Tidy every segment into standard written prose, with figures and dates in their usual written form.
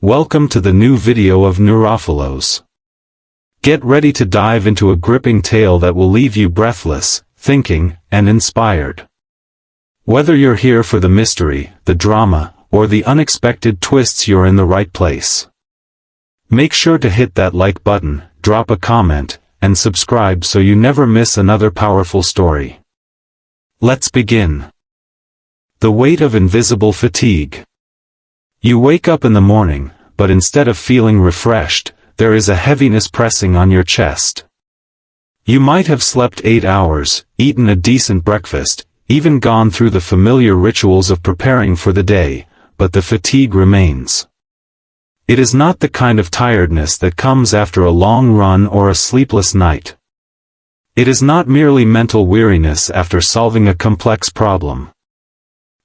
Welcome to the new video of NeuroPhilos. Get ready to dive into a gripping tale that will leave you breathless, thinking, and inspired. Whether you're here for the mystery, the drama, or the unexpected twists, you're in the right place. Make sure to hit that like button, drop a comment, and subscribe so you never miss another powerful story. Let's begin. The weight of invisible fatigue. You wake up in the morning, but instead of feeling refreshed, there is a heaviness pressing on your chest. You might have slept 8 hours, eaten a decent breakfast, even gone through the familiar rituals of preparing for the day, but the fatigue remains. It is not the kind of tiredness that comes after a long run or a sleepless night. It is not merely mental weariness after solving a complex problem.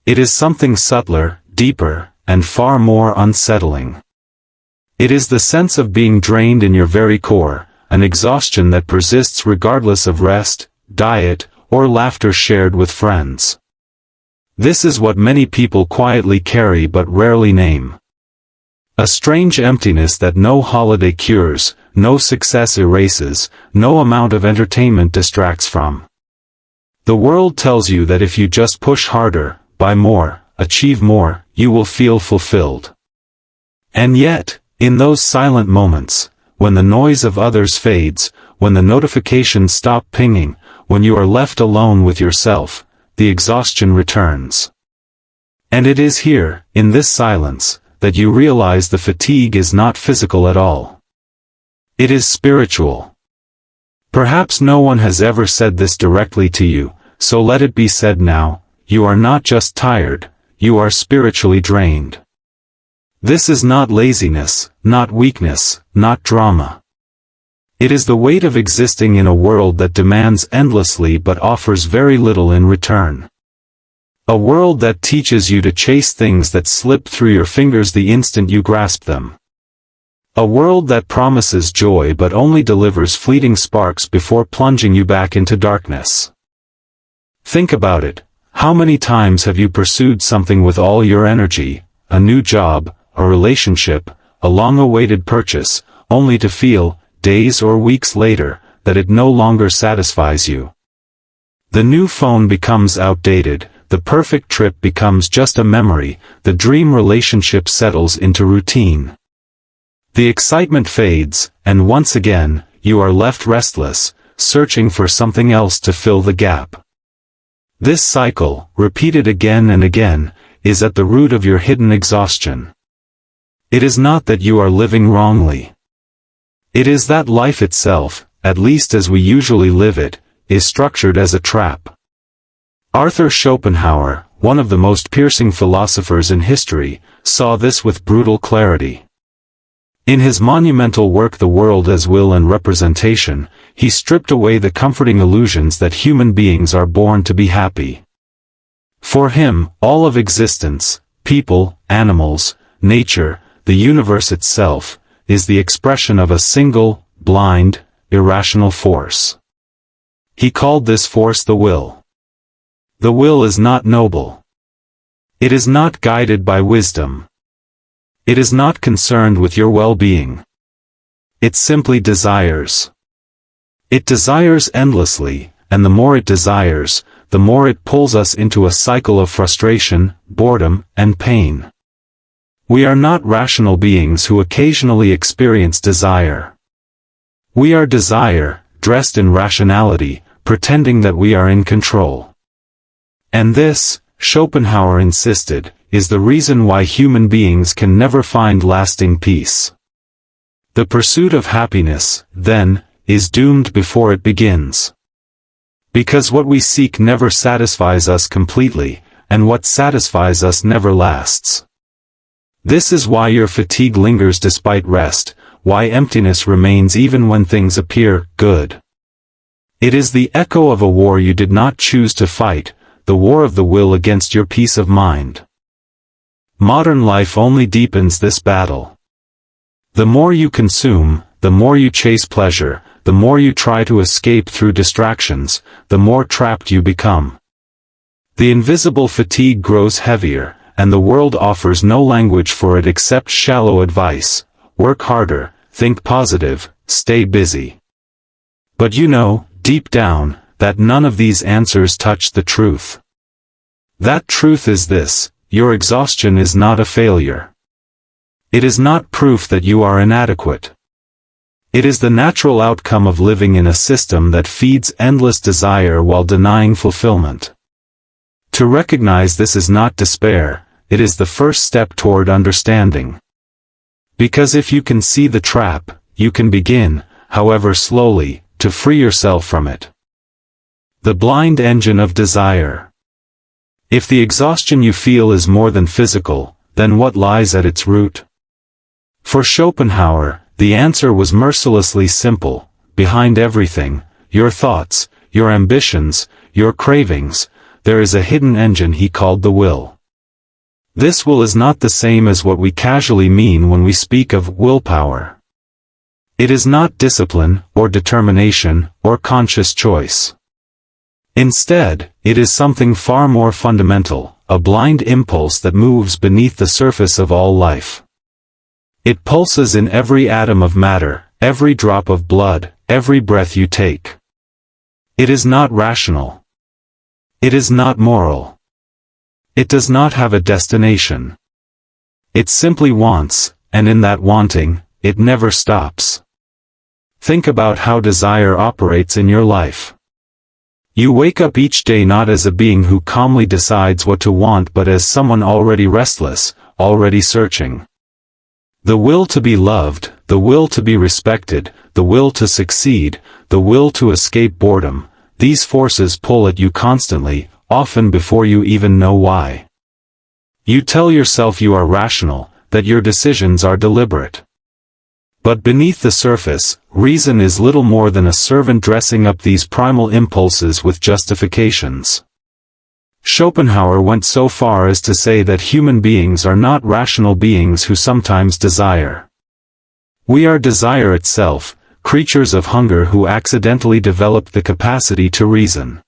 It is something subtler, deeper, and far more unsettling. It is the sense of being drained in your very core, an exhaustion that persists regardless of rest, diet, or laughter shared with friends. This is what many people quietly carry but rarely name. A strange emptiness that no holiday cures, no success erases, no amount of entertainment distracts from. The world tells you that if you just push harder, buy more, achieve more, you will feel fulfilled. And yet, in those silent moments, when the noise of others fades, when the notifications stop pinging, when you are left alone with yourself, the exhaustion returns. And it is here, in this silence, that you realize the fatigue is not physical at all. It is spiritual. Perhaps no one has ever said this directly to you, so let it be said now: you are not just tired, you are spiritually drained. This is not laziness, not weakness, not drama. It is the weight of existing in a world that demands endlessly but offers very little in return. A world that teaches you to chase things that slip through your fingers the instant you grasp them. A world that promises joy but only delivers fleeting sparks before plunging you back into darkness. Think about it. How many times have you pursued something with all your energy, a new job, a relationship, a long-awaited purchase, only to feel, days or weeks later, that it no longer satisfies you? The new phone becomes outdated, the perfect trip becomes just a memory, the dream relationship settles into routine. The excitement fades, and once again, you are left restless, searching for something else to fill the gap. This cycle, repeated again and again, is at the root of your hidden exhaustion. It is not that you are living wrongly. It is that life itself, at least as we usually live it, is structured as a trap. Arthur Schopenhauer, one of the most piercing philosophers in history, saw this with brutal clarity. In his monumental work The World as Will and Representation, he stripped away the comforting illusions that human beings are born to be happy. For him, all of existence, people, animals, nature, the universe itself, is the expression of a single, blind, irrational force. He called this force the will. The will is not noble. It is not guided by wisdom. It is not concerned with your well-being. It simply desires. It desires endlessly, and the more it desires, the more it pulls us into a cycle of frustration, boredom, and pain. We are not rational beings who occasionally experience desire. We are desire, dressed in rationality, pretending that we are in control. And this, Schopenhauer insisted, is the reason why human beings can never find lasting peace. The pursuit of happiness, then, is doomed before it begins. Because what we seek never satisfies us completely, and what satisfies us never lasts. This is why your fatigue lingers despite rest, why emptiness remains even when things appear good. It is the echo of a war you did not choose to fight, the war of the will against your peace of mind. Modern life only deepens this battle. The more you consume, the more you chase pleasure, the more you try to escape through distractions, the more trapped you become. The invisible fatigue grows heavier, and the world offers no language for it except shallow advice: work harder, think positive, stay busy. But you know, deep down, that none of these answers touch the truth. That truth is this: your exhaustion is not a failure. It is not proof that you are inadequate. It is the natural outcome of living in a system that feeds endless desire while denying fulfillment. To recognize this is not despair, it is the first step toward understanding. Because if you can see the trap, you can begin, however slowly, to free yourself from it. The blind engine of desire. If the exhaustion you feel is more than physical, then what lies at its root? For Schopenhauer, the answer was mercilessly simple: behind everything, your thoughts, your ambitions, your cravings, there is a hidden engine he called the will. This will is not the same as what we casually mean when we speak of willpower. It is not discipline, or determination, or conscious choice. Instead, it is something far more fundamental, a blind impulse that moves beneath the surface of all life. It pulses in every atom of matter, every drop of blood, every breath you take. It is not rational. It is not moral. It does not have a destination. It simply wants, and in that wanting, it never stops. Think about how desire operates in your life. You wake up each day not as a being who calmly decides what to want but as someone already restless, already searching. The will to be loved, the will to be respected, the will to succeed, the will to escape boredom, these forces pull at you constantly, often before you even know why. You tell yourself you are rational, that your decisions are deliberate. But beneath the surface, reason is little more than a servant dressing up these primal impulses with justifications. Schopenhauer went so far as to say that human beings are not rational beings who sometimes desire. We are desire itself, creatures of hunger who accidentally developed the capacity to reason.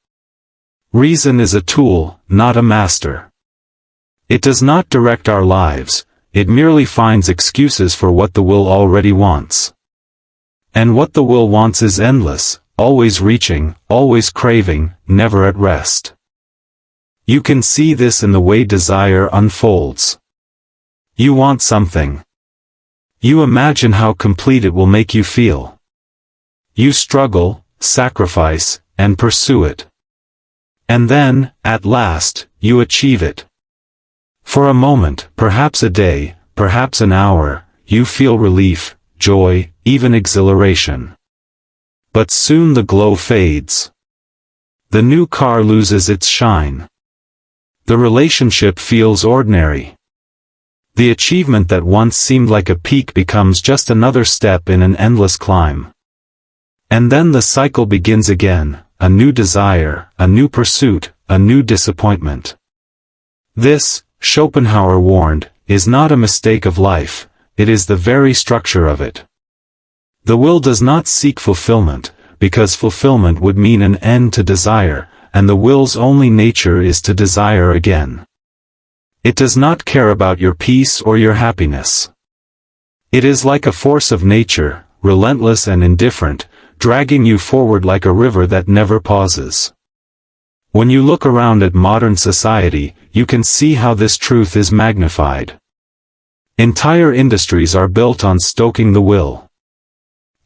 Reason is a tool, not a master. It does not direct our lives, it merely finds excuses for what the will already wants. And what the will wants is endless, always reaching, always craving, never at rest. You can see this in the way desire unfolds. You want something. You imagine how complete it will make you feel. You struggle, sacrifice, and pursue it. And then, at last, you achieve it. For a moment, perhaps a day, perhaps an hour, you feel relief, joy, even exhilaration. But soon the glow fades. The new car loses its shine. The relationship feels ordinary. The achievement that once seemed like a peak becomes just another step in an endless climb. And then the cycle begins again, a new desire, a new pursuit, a new disappointment. This, Schopenhauer warned, is not a mistake of life, it is the very structure of it. The will does not seek fulfillment, because fulfillment would mean an end to desire, and the will's only nature is to desire again. It does not care about your peace or your happiness. It is like a force of nature, relentless and indifferent, dragging you forward like a river that never pauses. When you look around at modern society, you can see how this truth is magnified. Entire industries are built on stoking the will.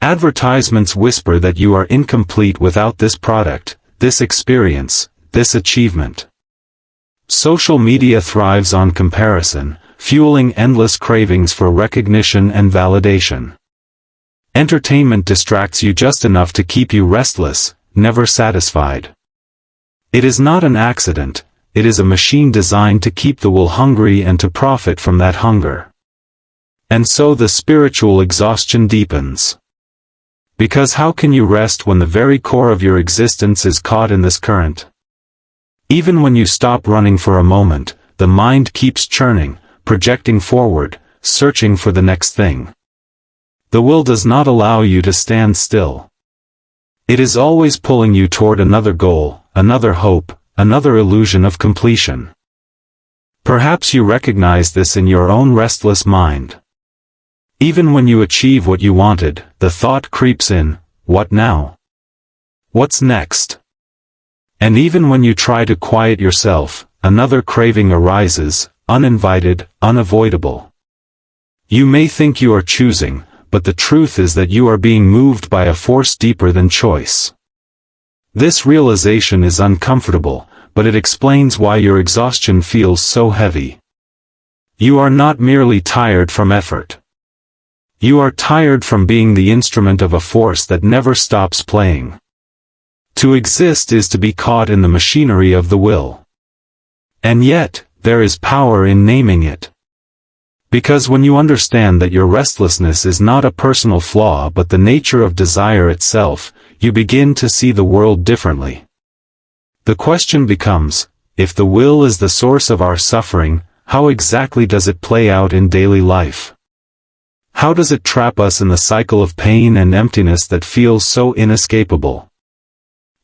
Advertisements whisper that you are incomplete without this product, this experience, this achievement. Social media thrives on comparison, fueling endless cravings for recognition and validation. Entertainment distracts you just enough to keep you restless, never satisfied. It is not an accident, it is a machine designed to keep the will hungry and to profit from that hunger. And so the spiritual exhaustion deepens. Because how can you rest when the very core of your existence is caught in this current? Even when you stop running for a moment, the mind keeps churning, projecting forward, searching for the next thing. The will does not allow you to stand still. It is always pulling you toward another goal, another hope, another illusion of completion. Perhaps you recognize this in your own restless mind. Even when you achieve what you wanted, the thought creeps in, what now? What's next? And even when you try to quiet yourself, another craving arises, uninvited, unavoidable. You may think you are choosing, but the truth is that you are being moved by a force deeper than choice. This realization is uncomfortable, but it explains why your exhaustion feels so heavy. You are not merely tired from effort. You are tired from being the instrument of a force that never stops playing. To exist is to be caught in the machinery of the will. And yet, there is power in naming it. Because when you understand that your restlessness is not a personal flaw but the nature of desire itself, you begin to see the world differently. The question becomes, if the will is the source of our suffering, how exactly does it play out in daily life? How does it trap us in the cycle of pain and emptiness that feels so inescapable?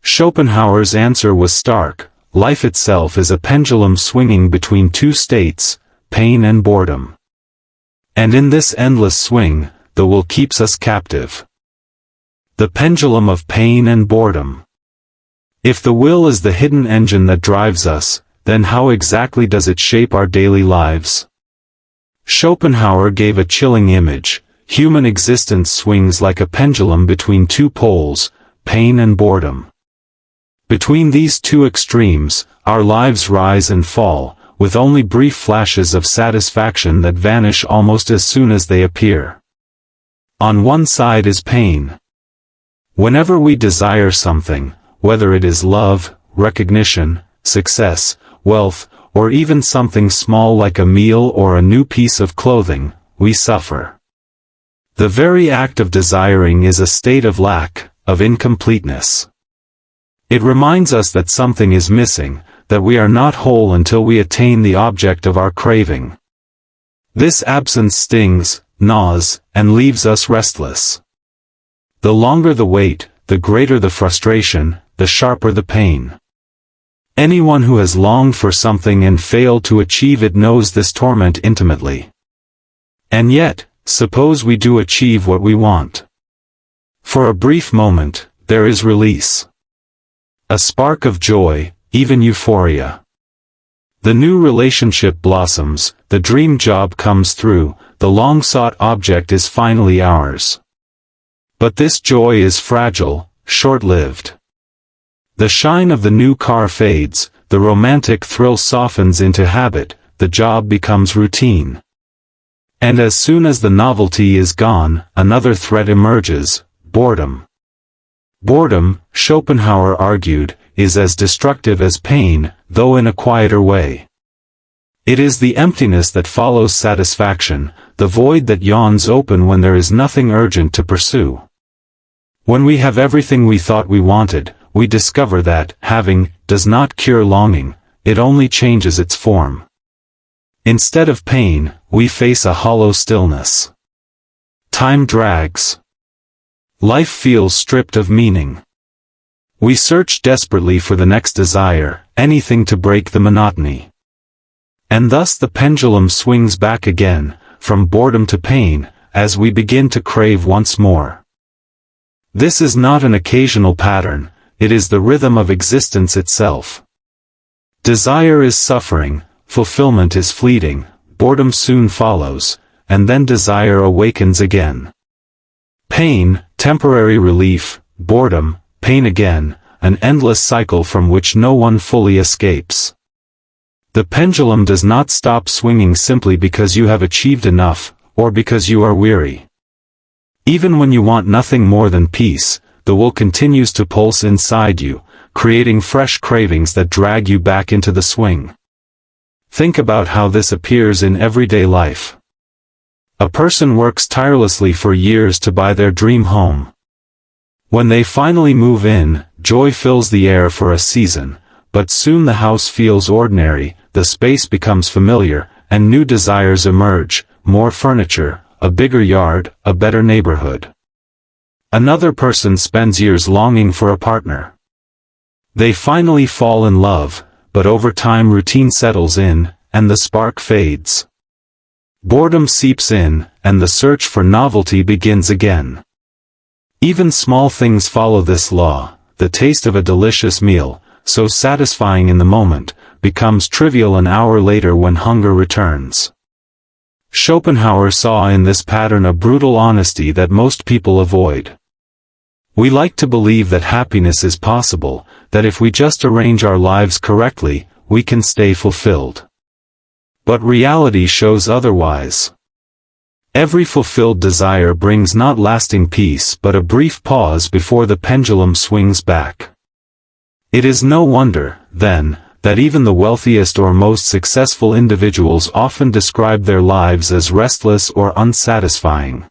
Schopenhauer's answer was stark: life itself is a pendulum swinging between two states, pain and boredom. And in this endless swing, the will keeps us captive. The pendulum of pain and boredom. If the will is the hidden engine that drives us, then how exactly does it shape our daily lives? Schopenhauer gave a chilling image. Human existence swings like a pendulum between two poles, pain and boredom. Between these two extremes, our lives rise and fall, with only brief flashes of satisfaction that vanish almost as soon as they appear. On one side is pain. Whenever we desire something, whether it is love, recognition, success, wealth, or even something small like a meal or a new piece of clothing, we suffer. The very act of desiring is a state of lack, of incompleteness. It reminds us that something is missing, that we are not whole until we attain the object of our craving. This absence stings, gnaws, and leaves us restless. The longer the wait, the greater the frustration, the sharper the pain. Anyone who has longed for something and failed to achieve it knows this torment intimately. And yet, suppose we do achieve what we want. For a brief moment, there is release. A spark of joy, even euphoria. The new relationship blossoms, the dream job comes through, the long-sought object is finally ours. But this joy is fragile, short-lived. The shine of the new car fades, the romantic thrill softens into habit, the job becomes routine. And as soon as the novelty is gone, another threat emerges: boredom. Boredom, Schopenhauer argued, is as destructive as pain, though in a quieter way. It is the emptiness that follows satisfaction, the void that yawns open when there is nothing urgent to pursue. When we have everything we thought we wanted, we discover that having does not cure longing, it only changes its form. Instead of pain, we face a hollow stillness. Time drags. Life feels stripped of meaning. We search desperately for the next desire, anything to break the monotony. And thus the pendulum swings back again, from boredom to pain, as we begin to crave once more. This is not an occasional pattern, it is the rhythm of existence itself. Desire is suffering, fulfillment is fleeting, boredom soon follows, and then desire awakens again. Pain, temporary relief, boredom, pain again, an endless cycle from which no one fully escapes. The pendulum does not stop swinging simply because you have achieved enough, or because you are weary. Even when you want nothing more than peace, the will continues to pulse inside you, creating fresh cravings that drag you back into the swing. Think about how this appears in everyday life. A person works tirelessly for years to buy their dream home. When they finally move in, joy fills the air for a season, but soon the house feels ordinary, the space becomes familiar, and new desires emerge: more furniture, a bigger yard, a better neighborhood. Another person spends years longing for a partner. They finally fall in love, but over time routine settles in, and the spark fades. Boredom seeps in, and the search for novelty begins again. Even small things follow this law. The taste of a delicious meal, so satisfying in the moment, becomes trivial an hour later when hunger returns. Schopenhauer saw in this pattern a brutal honesty that most people avoid. We like to believe that happiness is possible, that if we just arrange our lives correctly, we can stay fulfilled. But reality shows otherwise. Every fulfilled desire brings not lasting peace but a brief pause before the pendulum swings back. It is no wonder, then, that even the wealthiest or most successful individuals often describe their lives as restless or unsatisfying.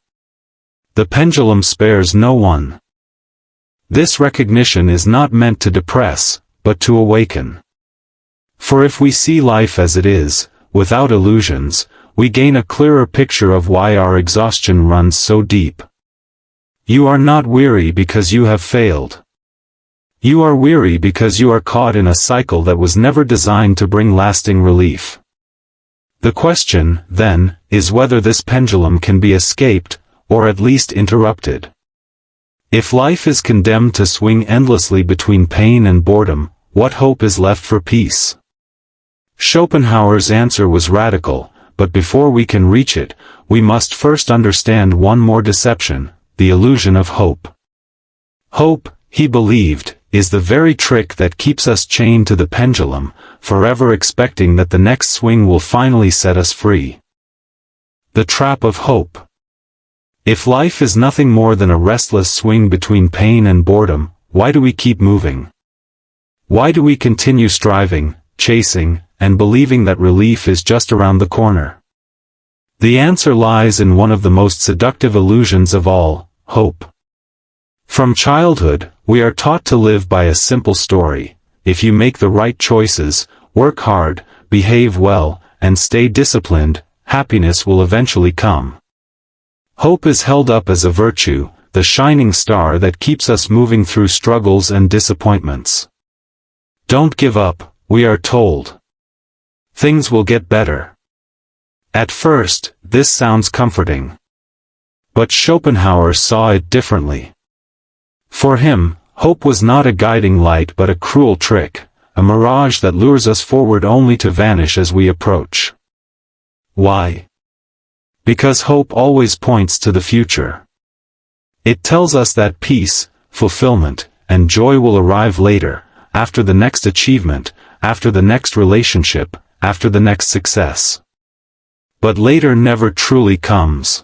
The pendulum spares no one. This recognition is not meant to depress, but to awaken. For if we see life as it is, without illusions, we gain a clearer picture of why our exhaustion runs so deep. You are not weary because you have failed. You are weary because you are caught in a cycle that was never designed to bring lasting relief. The question, then, is whether this pendulum can be escaped, or at least interrupted. If life is condemned to swing endlessly between pain and boredom, what hope is left for peace? Schopenhauer's answer was radical, but before we can reach it, we must first understand one more deception, the illusion of hope. Hope, he believed, is the very trick that keeps us chained to the pendulum, forever expecting that the next swing will finally set us free. The trap of hope. If life is nothing more than a restless swing between pain and boredom, why do we keep moving? Why do we continue striving, chasing, and believing that relief is just around the corner? The answer lies in one of the most seductive illusions of all, hope. From childhood, we are taught to live by a simple story: if you make the right choices, work hard, behave well, and stay disciplined, happiness will eventually come. Hope is held up as a virtue, the shining star that keeps us moving through struggles and disappointments. Don't give up, we are told. Things will get better. At first, this sounds comforting. But Schopenhauer saw it differently. For him, hope was not a guiding light but a cruel trick, a mirage that lures us forward only to vanish as we approach. Why? Because hope always points to the future. It tells us that peace, fulfillment, and joy will arrive later, after the next achievement, after the next relationship, after the next success. But later never truly comes.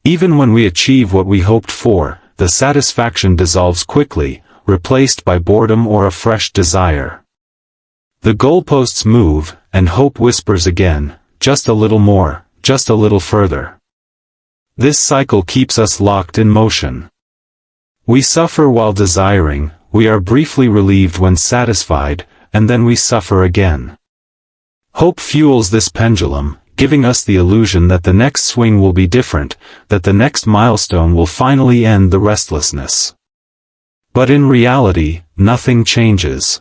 Even when we achieve what we hoped for, the satisfaction dissolves quickly, replaced by boredom or a fresh desire. The goalposts move, and hope whispers again, just a little more, just a little further. This cycle keeps us locked in motion. We suffer while desiring, we are briefly relieved when satisfied, and then we suffer again. Hope fuels this pendulum, giving us the illusion that the next swing will be different, that the next milestone will finally end the restlessness. But in reality, nothing changes.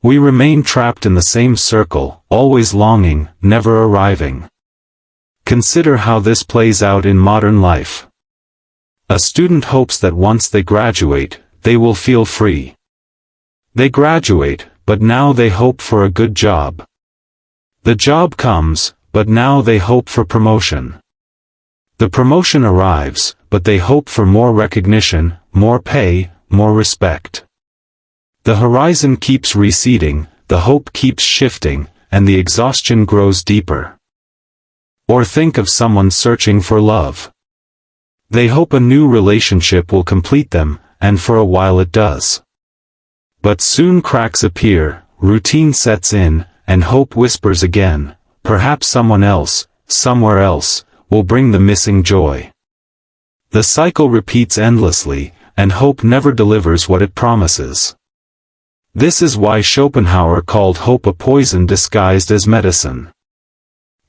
We remain trapped in the same circle, always longing, never arriving. Consider how this plays out in modern life. A student hopes that once they graduate, they will feel free. They graduate, but now they hope for a good job. The job comes, but now they hope for promotion. The promotion arrives, but they hope for more recognition, more pay, more respect. The horizon keeps receding, the hope keeps shifting, and the exhaustion grows deeper. Or think of someone searching for love. They hope a new relationship will complete them, and for a while it does. But soon cracks appear, routine sets in, and hope whispers again, perhaps someone else, somewhere else, will bring the missing joy. The cycle repeats endlessly, and hope never delivers what it promises. This is why Schopenhauer called hope a poison disguised as medicine.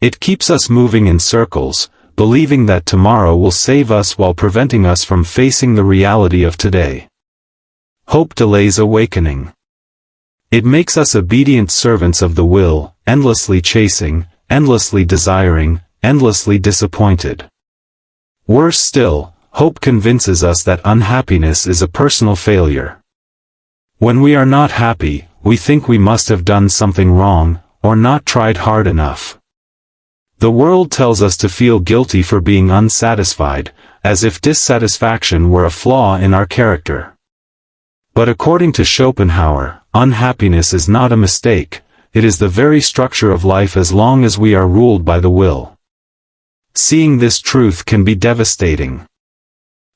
It keeps us moving in circles, believing that tomorrow will save us while preventing us from facing the reality of today. Hope delays awakening. It makes us obedient servants of the will, endlessly chasing, endlessly desiring, endlessly disappointed. Worse still, hope convinces us that unhappiness is a personal failure. When we are not happy, we think we must have done something wrong, or not tried hard enough. The world tells us to feel guilty for being unsatisfied, as if dissatisfaction were a flaw in our character. But according to Schopenhauer, unhappiness is not a mistake, it is the very structure of life as long as we are ruled by the will. Seeing this truth can be devastating.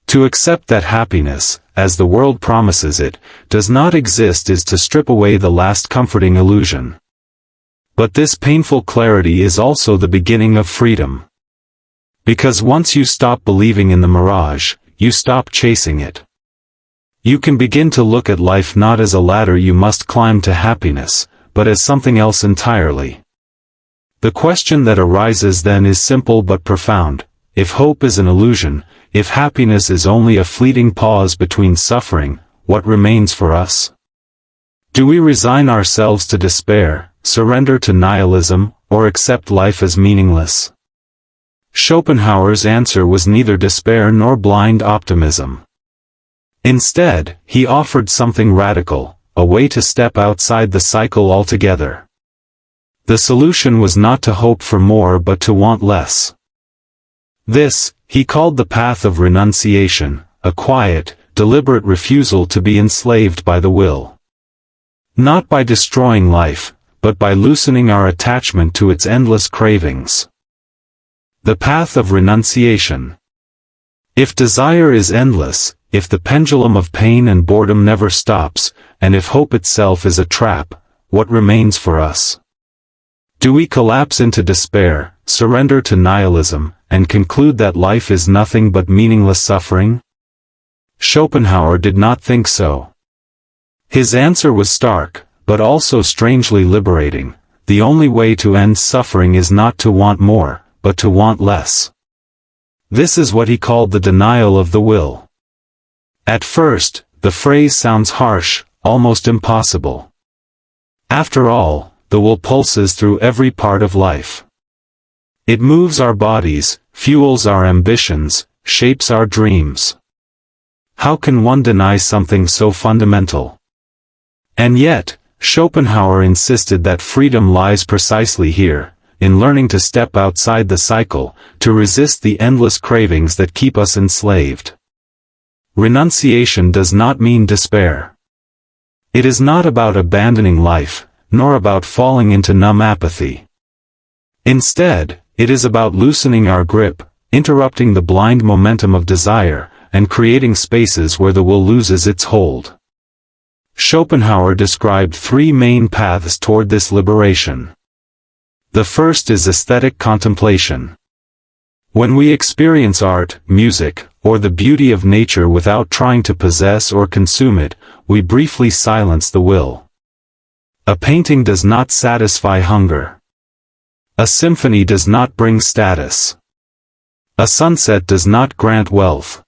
To accept that happiness, as the world promises it, does not exist is to strip away the last comforting illusion. But this painful clarity is also the beginning of freedom. Because once you stop believing in the mirage, you stop chasing it. You can begin to look at life not as a ladder you must climb to happiness, but as something else entirely. The question that arises then is simple but profound. If hope is an illusion, if happiness is only a fleeting pause between suffering, what remains for us? Do we resign ourselves to despair, surrender to nihilism, or accept life as meaningless? Schopenhauer's answer was neither despair nor blind optimism. Instead, he offered something radical, a way to step outside the cycle altogether. The solution was not to hope for more but to want less. This, he called the path of renunciation, a quiet, deliberate refusal to be enslaved by the will. Not by destroying life, but by loosening our attachment to its endless cravings. The path of renunciation. If desire is endless, if the pendulum of pain and boredom never stops, and if hope itself is a trap, what remains for us? Do we collapse into despair, surrender to nihilism, and conclude that life is nothing but meaningless suffering? Schopenhauer did not think so. His answer was stark, but also strangely liberating. The only way to end suffering is not to want more, but to want less. This is what he called the denial of the will. At first, the phrase sounds harsh, almost impossible. After all, the will pulses through every part of life. It moves our bodies, fuels our ambitions, shapes our dreams. How can one deny something so fundamental? And yet, Schopenhauer insisted that freedom lies precisely here, in learning to step outside the cycle, to resist the endless cravings that keep us enslaved. Renunciation does not mean despair. It is not about abandoning life, nor about falling into numb apathy. Instead, it is about loosening our grip, interrupting the blind momentum of desire, and creating spaces where the will loses its hold. Schopenhauer described three main paths toward this liberation. The first is aesthetic contemplation. When we experience art, music, or the beauty of nature without trying to possess or consume it, we briefly silence the will. A painting does not satisfy hunger. A symphony does not bring status. A sunset does not grant wealth.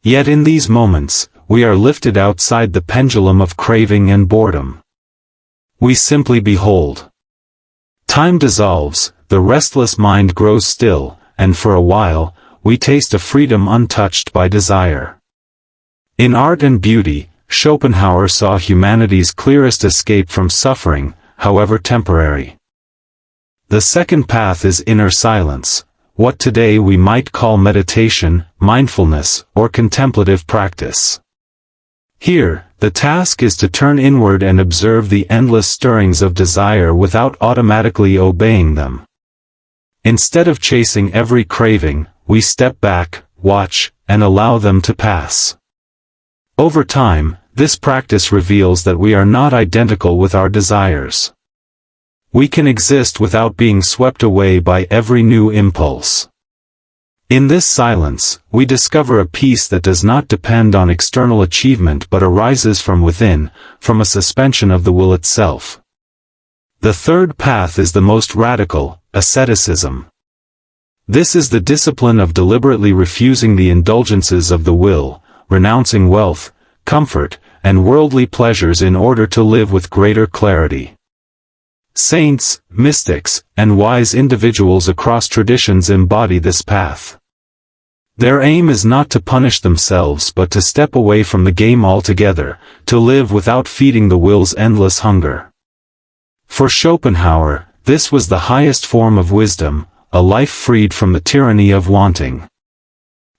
Yet in these moments, we are lifted outside the pendulum of craving and boredom. We simply behold. Time dissolves, the restless mind grows still, and for a while, we taste a freedom untouched by desire. In art and beauty, Schopenhauer saw humanity's clearest escape from suffering, however temporary. The second path is inner silence, what today we might call meditation, mindfulness, or contemplative practice. Here, the task is to turn inward and observe the endless stirrings of desire without automatically obeying them. Instead of chasing every craving, we step back, watch, and allow them to pass. Over time, this practice reveals that we are not identical with our desires. We can exist without being swept away by every new impulse. In this silence, we discover a peace that does not depend on external achievement but arises from within, from a suspension of the will itself. The third path is the most radical, asceticism. This is the discipline of deliberately refusing the indulgences of the will, renouncing wealth, comfort, and worldly pleasures in order to live with greater clarity. Saints, mystics, and wise individuals across traditions embody this path. Their aim is not to punish themselves but to step away from the game altogether, to live without feeding the will's endless hunger. For Schopenhauer, this was the highest form of wisdom, a life freed from the tyranny of wanting.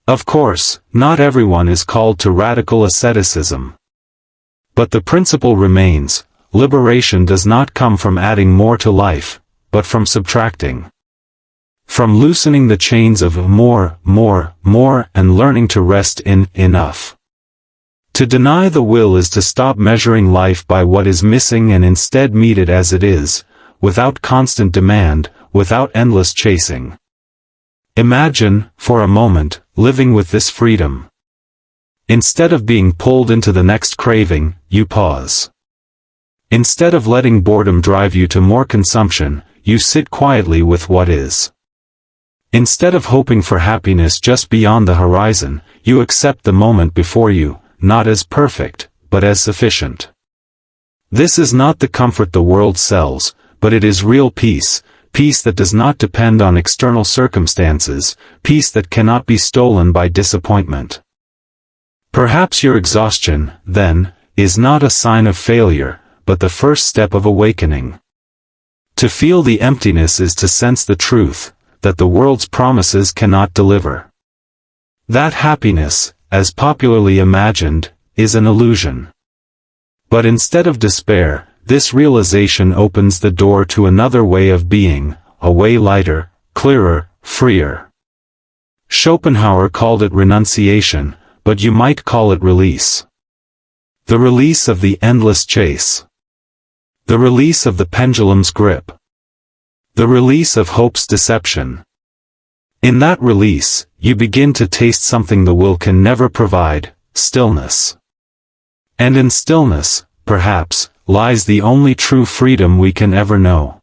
Of course, not everyone is called to radical asceticism. But the principle remains: liberation does not come from adding more to life, but from subtracting. From loosening the chains of more, and learning to rest in enough. To deny the will is to stop measuring life by what is missing and instead meet it as it is, without constant demand, without endless chasing. Imagine, for a moment, living with this freedom. Instead of being pulled into the next craving, you pause. Instead of letting boredom drive you to more consumption, you sit quietly with what is. Instead of hoping for happiness just beyond the horizon, you accept the moment before you, not as perfect, but as sufficient. This is not the comfort the world sells, but it is real peace, peace that does not depend on external circumstances, peace that cannot be stolen by disappointment. Perhaps your exhaustion, then, is not a sign of failure, but the first step of awakening. To feel the emptiness is to sense the truth, that the world's promises cannot deliver. That happiness, as popularly imagined, is an illusion. But instead of despair, this realization opens the door to another way of being, a way lighter, clearer, freer. Schopenhauer called it renunciation, but you might call it release. The release of the endless chase. The release of the pendulum's grip. The release of hope's deception. In that release, you begin to taste something the will can never provide: stillness. And in stillness, perhaps, lies the only true freedom we can ever know.